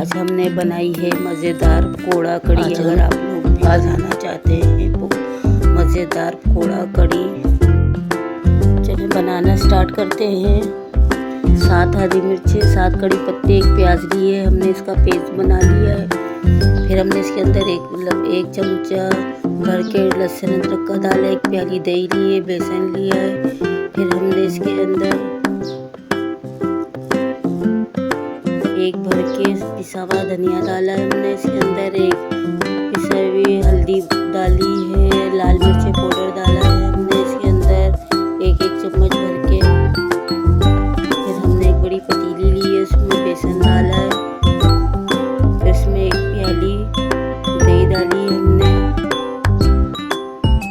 आज हमने बनाई है मज़ेदार पकौड़ा कड़ी। अगर आप लोग भी बनाना चाहते हैं मज़ेदार पकौड़ा कड़ी, चलिए बनाना स्टार्ट करते हैं। 7 हरी मिर्चें, 7 कड़ी पत्ते, 1 प्याज लिए हमने, इसका पेस्ट बना लिया है। फिर हमने इसके अंदर एक चमचा भर के लहसुन अदरक का डाला, 1 प्याली दही लिए, बेसन लिया है। फिर हमने इसके अंदर 1 भर के पिसा हुआ धनिया डाला है। हमने इसके अंदर 1 पिसा हुई हल्दी डाली है, लाल मिर्ची पाउडर डाला है हमने इसके अंदर 1-1 चम्मच भर के। फिर हमने एक बड़ी पतीली ली है, उसमें बेसन डाला है। फिर इसमें 1 प्याली दही डाली है हमने,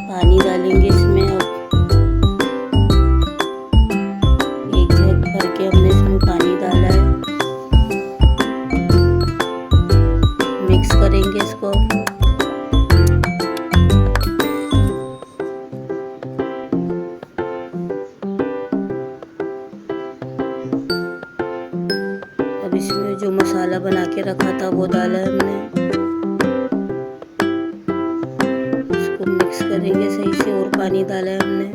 पानी डालेंगे इसमें। अब 1 जग भर के हमने इसमें पानी डाला है। मिक्स करेंगे इसको। अब इसमें जो मसाला बना के रखा था वो डाला है हमने। इसको मिक्स करेंगे सही से, और पानी डाला है हमने।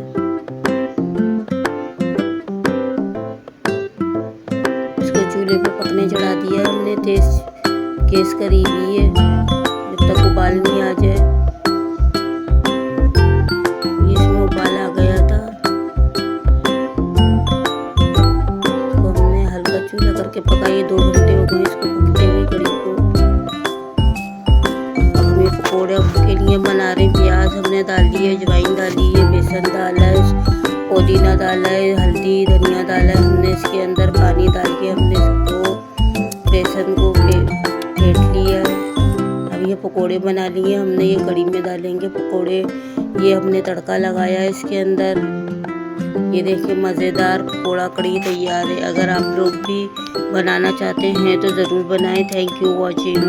इसको चूल्हे पे पकने चढ़ा दिया है हमने, तेज गैस करी हुई है, जब तक उबाल नहीं आ जाए। इसमें उबाल आ गया था, इसको हमने हल्का चूल्हा करके पकाई। 2 घंटे हो गए इसको पकते हुए कड़ी को। अब हम ये पकौड़े के लिए बना रहे हैं। प्याज हमने डाल दी है, अजवाइन डाली है, बेसन डाला है, पुदीना डाला है, हल्दी धनिया डाला है हमने। इसके अंदर पानी डाल के हमने इसको बेसन को फेंट लिया है। अब ये पकोड़े बना लिए हमने, ये कड़ी में डालेंगे पकोड़े। ये हमने तड़का लगाया है इसके अंदर। ये देखिए मज़ेदार पकौड़ा कड़ी तैयार है। अगर आप लोग भी बनाना चाहते हैं तो ज़रूर बनाएं। Thank you watching.